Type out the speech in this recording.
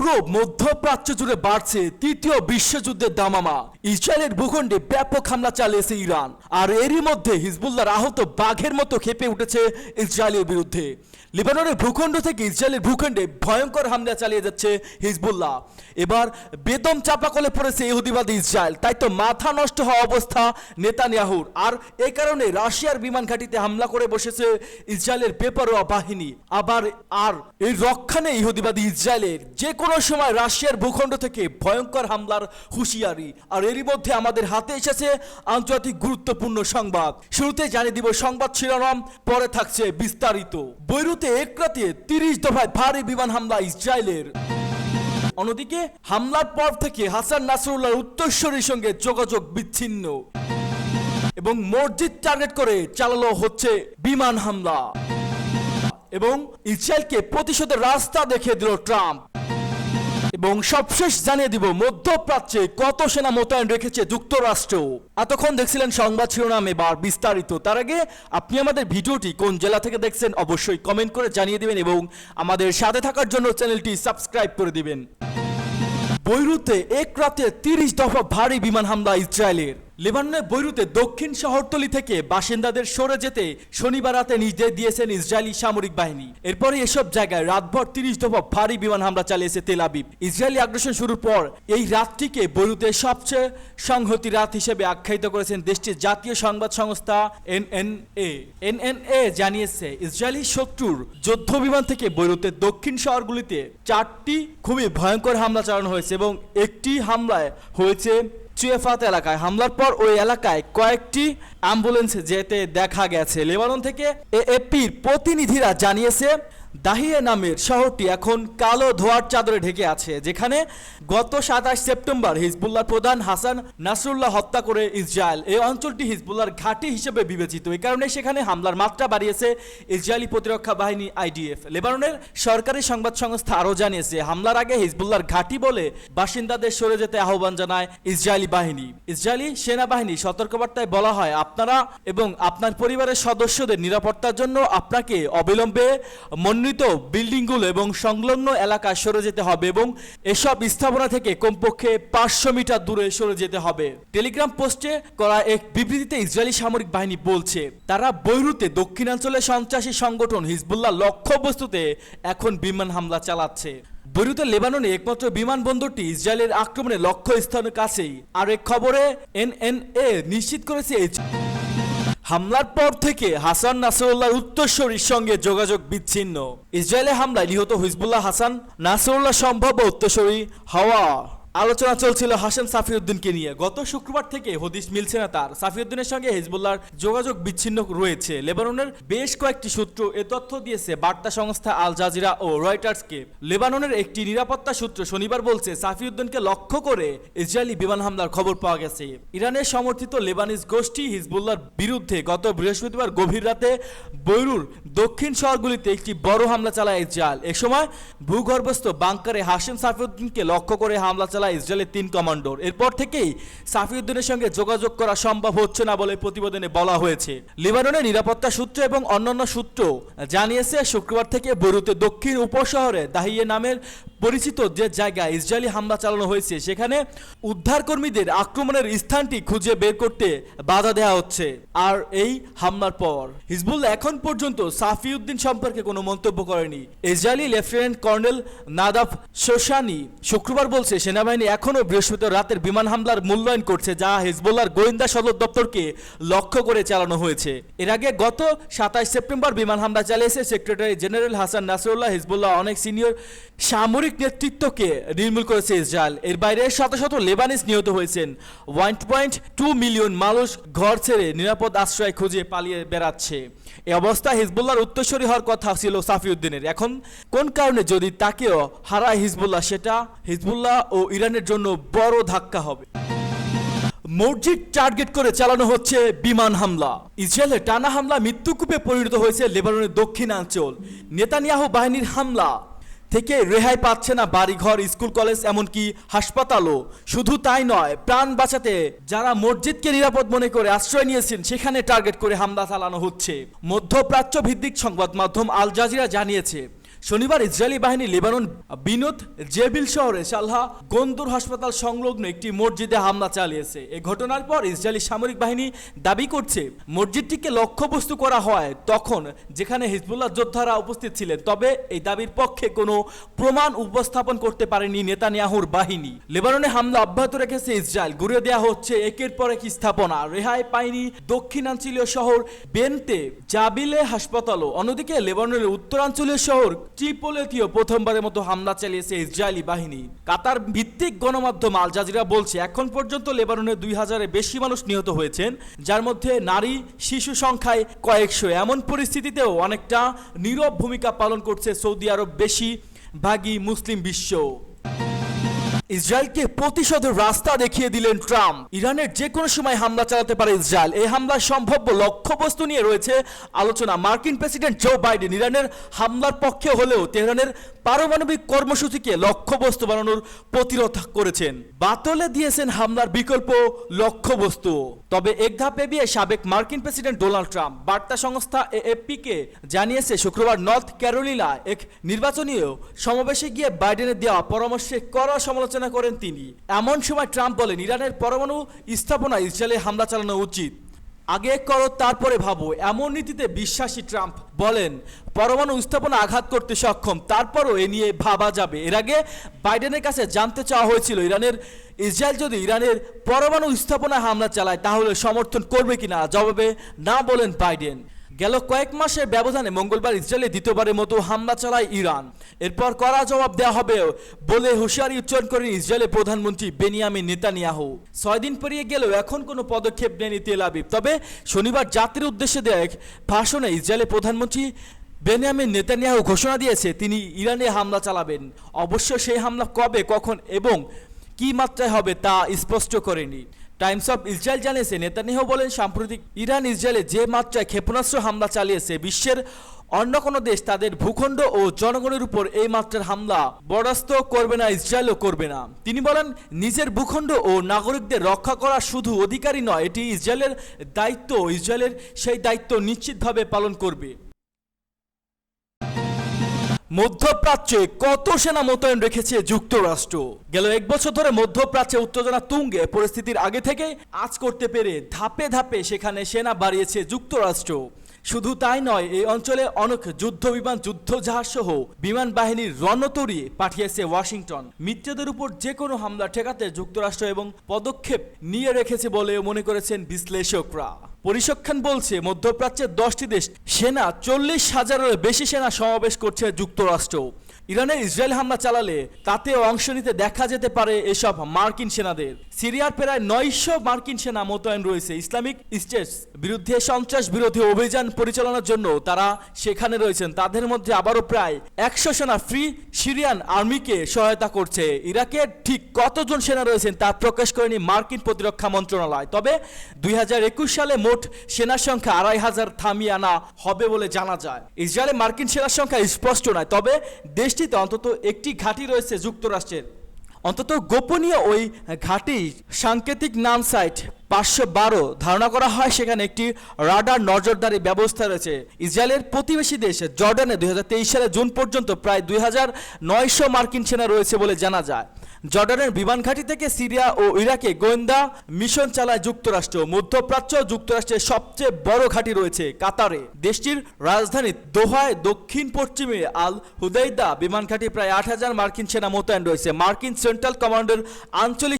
পুরো মধ্যপ্রাচ্য জুড়ে বাড়ছে তৃতীয় বিশ্বযুদ্ধের দামামা। ইসরায়েলের ভূখণ্ডে ব্যাপক হামলা চালিয়েছে ইরান, আর এরই মধ্যে হিজবুল্লাহর আহত বাঘের মতো খেপে উঠেছে ইসরায়েলের বিরুদ্ধে। লেবাননের ভূখণ্ড থেকে ইসরায়েলের ভূখণ্ডে ভয়ঙ্কর হামলা চালিয়ে যাচ্ছে হিজবুল্লাহ। এবার বেদম চাপাকলে পড়েছে ইহুদিবাদী ইসরায়েল, তাই তো মাথা নষ্ট হওয়া অবস্থা নেতানিয়াহুর। আর এই কারণে রাশিয়ার বিমান ঘাঁটিতে হামলা করে বসেছে ইসরায়েলের বেপরোয়া বাহিনী। আর এই রক্ষা নেই ইহুদিবাদী ইসরায়েলের। যে কোনো সময় রাশিয়ার ভূখণ্ড থেকে ভয়ঙ্কর হামলার হুঁশিয়ারি। আর এরই মধ্যে আমাদের হাতে এসেছে আন্তর্জাতিক গুরুত্বপূর্ণ সংবাদ। শুরুতে জানিয়ে দিব সংবাদ শিরোনাম, পরে থাকছে বিস্তারিত। বৈরুতে এক রাতে 30 দফায় ভারী বিমান হামলা ইসরায়েলের। অন্যদিকে হামলার পর থেকে হাসান নাসরুল্লাহর উত্তরসূরির সঙ্গে যোগাযোগ বিচ্ছিন্ন এবং মসজিদ টার্গেট করে চালানো হচ্ছে বিমান হামলা এবং ইসরায়েলকে প্রতিশোধের রাস্তা দেখিয়ে দিল ট্রাম্প। এবং সবশেষ জানিয়ে দিব মধ্যপ্রাচ্যে কত সেনা মোতায়েন রেখেছে যুক্তরাষ্ট্র। এতক্ষণ দেখছিলেন সংবাদ শিরোনাম, এবার বিস্তারিত। তার আগে আপনি আমাদের ভিডিওটি কোন জেলা থেকে দেখছেন অবশ্যই কমেন্ট করে জানিয়ে দিবেন এবং আমাদের সাথে থাকার জন্য চ্যানেলটি সাবস্ক্রাইব করে দিবেন। বৈরুতে এক রাতে 30 দফা ভারী বিমান হামলা ইসরায়েলের। লেবাননের বৈরুতে দক্ষিণ শহরতলি থেকে বাসিন্দাদের সরে যেতে শনিবার রাতে নির্দেশ দিয়েছেন ইসরায়েলি সামরিক বাহিনী। এরপরে এসব জায়গায় রাতভর 30 দফা ভারী বিমান হামলা চালিয়েছে তেল আবিব। ইসরায়েলি আগ্রাসন শুরুর পর এই রাতটিকে বৈরুতের সবচেয়ে সংহতি রাত হিসেবে আখ্যায়িত করেছেন দেশটির জাতীয় সংবাদ সংস্থা এনএনএ জানিয়েছে ইসরায়েলি শত্রুর যুদ্ধ বিমান থেকে বৈরুতের দক্ষিণ শহরগুলিতে 4টি খুবই ভয়ঙ্কর হামলা চালানো হয়েছে এবং একটি হামলায় হয়েছে চুয়েফাত এলাকায়। হামলার পর ওই এলাকায় কয়েকটি অ্যাম্বুলেন্স যেতে দেখা গেছে। লেবানন থেকে এএপির প্রতিনিধিরা জানিয়েছে দাহিয়া নামের শহরটি এখন কালো ধোঁয়ার চাদরে ঢেকে আছে, যেখানে গত 27 সেপ্টেম্বর হিজবুল্লাহর প্রধান হাসান নাসরুল্লাহ হত্যা করে ইসরায়েল। এই অঞ্চলটি হিজবুল্লাহর ঘাঁটি হিসেবে বিবেচিত। এই কারণে সেখানে হামলার মাত্রা বাড়িয়েছে ইসরায়েলি প্রতিরক্ষা বাহিনী আইডিএফ। লেবাননের সরকারি সংবাদ সংস্থা আরও জানিয়েছে হামলার আগে হিজবুল্লাহর ঘাঁটি বলে বাসিন্দাদের সরে যেতে আহ্বান জানায় ইসরায়েলি বাহিনী। ইসরায়েলি সেনাবাহিনী সতর্কবার্তায় বলা হয়, আপনারা এবং আপনার পরিবারের সদস্যদের নিরাপত্তার জন্য আপনাকে অবিলম্বে মনোনীত বিল্ডিংগুলো এবং সংলগ্ন এলাকায় সরে যেতে হবে এবং এসব স্থাপনা থেকে কমপক্ষে 500 মিটার দূরে সরে যেতে হবে। টেলিগ্রাম পোস্টে করা এক বিবৃতিতে ইসরায়েলি সামরিক বাহিনী বলছে তারা বৈরুতে দক্ষিণাঞ্চলে সন্ত্রাসী সংগঠন হিজবুল্লাহ লক্ষ্যবস্তুতে এখন বিমান হামলা চালাচ্ছে। বৈরুতে লেবাননে একমাত্র বিমানবন্দরটি ইসরায়েলের আক্রমণের লক্ষ্যস্থানের কাছেই। আর এক খবরে এনএনএ নিশ্চিত করেছে হামলার পর থেকে হাসান নাসরুল্লাহর উত্তরসূরির সঙ্গে যোগাযোগ বিচ্ছিন্ন। ইসরায়েলের হামলায় নিহত হিজবুল্লাহ হাসান নাসরুল্লাহ সম্ভাব্য উত্তরসূরি হওয়া আলোচনা চলছিল হাসান সাফিউদ্দিনকে নিয়ে। গত শুক্রবার থেকে হদিস মিলছে না তার। সাফিউদ্দিনের সঙ্গে হিজবুল্লাহর যোগাযোগ বিচ্ছিন্ন রয়েছে। লেবাননের বেশ কয়েকটি সূত্র এ তথ্য দিয়েছে বার্তা সংস্থা আল জাজিরা ও রয়টার্সকে। লেবাননের একটি নিরাপত্তা সূত্র শনিবার বলছে সাফিউদ্দিনকে লক্ষ্য করে ইসরায়েলি বিমান হামলার খবর পাওয়া গেছে। ইরানের সমর্থিত লেবানিজ গোষ্ঠী হিজবুল্লাহর বিরুদ্ধে গত বৃহস্পতিবার গভীর রাতে বৈরুর দক্ষিণ শহরগুলিতে একটি বড় হামলা চালায় ইসরায়েল। এ সময় ভূগর্ভস্থ বাংকারে হাসিম সাফিউদ্দিনকে লক্ষ্য করে হামলা চালায় ইসরায়েলের 3 কমান্ডোর। এরপর থেকেই সাফিউদ্দিনের সঙ্গে যোগাযোগ করা সম্ভব হচ্ছে না বলে প্রতিবেদনে বলা হয়েছে। লেবাননের নিরাপত্তা সূত্র এবং অন্যান্য সূত্র জানিয়েছে শুক্রবার থেকে বৈরুতের দক্ষিণ উপশহরে দাহিয়া নামের পরিচিত যে জায়গায় ইসরায়েলি হামলা চালানো হয়েছে সেখানে উদ্ধারকর্মীদের আক্রমণের স্থানটি খুঁজে বের করতে বাধা দেওয়া হচ্ছে। আর এই হামলার পর হিজবুল্লাহ এখন পর্যন্ত সাফিউদ্দিন সম্পর্কে কোনো মন্তব্য করেনি। ইসরায়েলি লেফটেন্যান্ট কর্নেল নাদাফ শোশানি শুক্রবার বলছে সেনাবাহিনী এখনও বৃহস্পতিবার রাতের বিমান হামলার মূল্যায়ন করছে, যা হিজবুল্লাহর গোয়েন্দা সদর দপ্তরকে লক্ষ্য করে চালানো হয়েছে। এর আগে গত 27 সেপ্টেম্বর বিমান হামলা চালিয়েছে secretary general Hasan Nasrullah. Hezbollah অনেক সিনিয়র সামরিক নেতৃত্বকে নির্মূল করেছে ইসরায়েল। এর বাইরে শত শত লেবানিজ নিহত হয়েছেন। 1.2 মিলিয়ন মানুষ ঘর ছেড়ে নিরাপদ আশ্রয় খুঁজে পালিয়ে বেড়াচ্ছে। এই অবস্থায় হিজবুল্লাহর উত্তরসূরি হওয়ার কথা ছিল সাফিউদ্দিনের। এখন কোন কারণে যদি তাকেও হারায় হিজবুল্লাহ, সেটা হিজবুল্লাহ ও ইরানের জন্য বড় ধাক্কা হবে। মসজিদ টার্গেট করে চালানো হচ্ছে বিমান হামলা। ইসরায়েলের টানা হামলা মৃত্যুকূপে পরিণত হয়েছে লেবাননের দক্ষিণাঞ্চল। নেতানিয়াহু বাহিনীর হামলা থেকে রেহাই পাচ্ছে না বাড়িঘর, স্কুল, কলেজ, এমনকি হাসপাতালও। শুধু তাই নয়, প্রাণ বাঁচাতে যারা মসজিদকে নিরাপদ মনে করে আশ্রয় নিয়েছেন সেখানে টার্গেট করে হামলা চালানো হচ্ছে। মধ্যপ্রাচ্য ভিত্তিক সংবাদ মাধ্যম আল জাজিরা জানিয়েছে শনিবার ইসরায়েলি বাহিনী লেবানন বিনুত জেবিল শহরে সালহা গন্দুর হাসপাতাল সংলগ্ন একটি মসজিদে হামলা চালিয়েছে। এই ঘটনার পর ইসরায়েলি সামরিক বাহিনী দাবি করছে মসজিদটিকে লক্ষ্যবস্তু করা হয় তখন যেখানে হিজবুল্লাহ যোদ্ধারা উপস্থিত ছিলেন। তবে এই দাবির পক্ষে কোনো প্রমাণ উপস্থাপন করতে পারেনি নেতানিয়াহুর বাহিনী। লেবাননে হামলা অব্যাহত রেখেছে ইসরায়েল। ঘুরে দেওয়া হচ্ছে একের পর এক স্থাপনা। রেহাই পায়নি দক্ষিণাঞ্চলীয় শহর বেনতে জাবিলে হাসপাতালও। অন্যদিকে লেবাননের উত্তরাঞ্চলীয় শহর ট্রিপোলিতেও প্রথমবারের মতো হামলা চালিয়েছে ইসরায়েলি বাহিনী। কাতার ভিত্তিক গণমাধ্যম আল জাজিরা বলছে এখন পর্যন্ত লেবাননে 2000-এর বেশি মানুষ নিহত হয়েছেন, যার মধ্যে নারী শিশু সংখ্যায় কয়েকশো। এমন পরিস্থিতিতেও অনেকটা নীরব ভূমিকা পালন করছে সৌদি আরব বেশিরভাগই মুসলিম বিশ্ব। ইসরায়েলকে প্রতিশোধের রাস্তা দেখিয়ে দিলেন ট্রাম্প। ইরানের যে কোনো সময় হামলা চালাতে পারে ইসরায়েল। এই হামলার সম্ভাব্য লক্ষ্যবস্তু নিয়ে রয়েছে আলোচনা। মার্কিন প্রেসিডেন্ট জো বাইডেন ইরানের হামলার পক্ষে হলেও তেহরানের পারমাণবিক কর্মসূচিকে লক্ষ্যবস্তু বানানোর প্রতিরোধ করেছেন। বাতলে দিয়েছেন হামলার বিকল্প লক্ষ্যবস্তু। তবে এক ধাপ এগিয়ে সাবেক মার্কিন প্রেসিডেন্ট ডোনাল্ড ট্রাম্প। বার্তা সংস্থা এএফপিকে জানিয়েছে শুক্রবার নর্থ ক্যারোলিনা এক নির্বাচনী সমাবেশে গিয়ে বাইডেনের দেওয়া পরামর্শে কড়া সমালোচনা করেন তিনি। এমন সময় ট্রাম্প বলেন ইরানের পরমাণু স্থাপনা ইসরায়েলে হামলা চালানো উচিত। আগে করো তারপরে ভাবো, এমন নীতিতে বিশ্বাসী ট্রাম্প বলেন পরমাণু স্থাপনা আঘাত করতে সক্ষম, তারপরও এ নিয়ে ভাবা যাবে। এর আগে বাইডেনের কাছে জানতে চাওয়া হয়েছিল ইসরায়েল যদি ইরানের পরমাণু স্থাপনায় হামলা চালায় তাহলে সমর্থন করবে কিনা। জবাবে না বলেন বাইডেন। গেল কয়েক মাসের ব্যবধানে মঙ্গলবার ইসরায়েলে দ্বিতীয়বারের মতো হামলা চালায় ইরান। এরপর কড়া জবাব দেওয়া হবে বলে হুঁশিয়ারি উচ্চারণ করেন ইসরায়েলের প্রধানমন্ত্রী বেনিয়ামিন নেতানিয়াহু। 6 দিন পেরিয়ে গেলেও এখন কোনো পদক্ষেপ নেয়নি তেল আবিব। তবে শনিবার জাতির উদ্দেশ্যে দেয়া এক ভাষণে ইসরায়েলের প্রধানমন্ত্রী বেনিয়ামিন নেতানিয়াহু ঘোষণা দিয়েছে তিনি ইরানে হামলা চালাবেন। অবশ্য সেই হামলা কবে, কখন এবং কী মাত্রায় হবে তা স্পষ্ট করেনি। টাইমস অফ ইসরায়েল জানিয়েছে নেতানিয়াহু বলেন সাম্প্রতিক ইরান ইসরায়েলে যে মাত্রায় ক্ষেপণাস্ত্র হামলা চালিয়েছে বিশ্বের অন্য কোনো দেশ তাদের ভূখণ্ড ও জনগণের উপর এই মাত্রার হামলা বরদাস্ত করবে না, ইসরায়েলও করবে না। তিনি বলেন নিজের ভূখণ্ড ও নাগরিকদের রক্ষা করা শুধু অধিকারই নয়, এটি ইসরায়েলের দায়িত্ব। ইসরায়েলের সেই দায়িত্ব নিশ্চিতভাবে পালন করবে। মধ্যপ্রাচ্যে কত সেনা মোতায়েন রেখেছে যুক্তরাষ্ট্র? গেল 1 বছর ধরে মধ্যপ্রাচ্যে উত্তেজনা তুঙ্গে। পরিস্থিতির আগে থেকে আঁচ করতে পেরে ধাপে ধাপে সেখানে সেনা বাড়িয়েছে যুক্তরাষ্ট্র। শুধু তাই নয়, এই অঞ্চলে অনেক যুদ্ধ বিমান, যুদ্ধজাহাজ সহ বিমান বাহিনীর রণতরী পাঠিয়েছে ওয়াশিংটন। মিত্রদের উপর যে কোনো হামলা ঠেকাতে যুক্তরাষ্ট্র এবং পদক্ষেপ নিয়ে রেখেছে বলে মনে করেছেন বিশ্লেষকরা। পরিসংখ্যান বলছে মধ্যপ্রাচ্যের 10টি দেশ সেনা 40,000-এর বেশি সেনা সমাবেশ করছে যুক্তরাষ্ট্র। ইরানে ইসরায়েল হামলা চালালে তাতে অংশ নিতে দেখা যেতে পারে এসব মার্কিন সেনাদের। সিরিয়ার প্রায় 900 মার্কিন সেনা মোতায়েন রয়েছে। ইসলামিক স্টেটস বিরুদ্ধে সন্ত্রাস বিরোধী অভিযান পরিচালনার জন্য তারা সেখানে রয়েছেন। তাদের মধ্যে আবারও প্রায় 100 সেনা ফ্রি সিরিয়ান আর্মিকে সহায়তা করছে। ইরাকে ঠিক কতজন সেনা রয়েছেন তা প্রকাশ করেনি মার্কিন প্রতিরক্ষা মন্ত্রণালয়। তবে 2021 সালে মোট সেনার সংখ্যা 2500 থামিয়ে আনা হবে বলে জানা যায়। ইসরায়েলে মার্কিন সেনার সংখ্যা স্পষ্ট নয়, তবে দেশটিতে অন্তত একটি ঘাঁটি রয়েছে যুক্তরাষ্ট্রের। অন্তত গোপনীয় ওই ঘাঁটি সাংকেতিক নাম সাইট 512 ধারণা করা হয় সেখানে একটি রাডার নজরদারি ব্যবস্থা রয়েছে। ইসরায়েলের প্রতিবেশী দেশ জর্ডানে 2023 সালের জুন পর্যন্ত প্রায় 2900 মার্কিন সেনা রয়েছে বলে জানা যায়। জর্ডানের বিমান ঘাঁটি থেকে সিরিয়া ও ইরাকে গোয়েন্দা মিশন চালায় যুক্তরাষ্ট্র। মধ্যপ্রাচ্য যুক্তরাষ্ট্রের সবচেয়ে বড় ঘাঁটি রয়েছে কাতারে। দেশটির রাজধানী দোহায় দক্ষিণ পশ্চিমে আল হুদাইদা বিমান ঘাঁটি প্রায় 8000 মার্কিন সেনা মোতায়েন রয়েছে। মার্কিন সেন্ট্রাল কমান্ডের আঞ্চলিক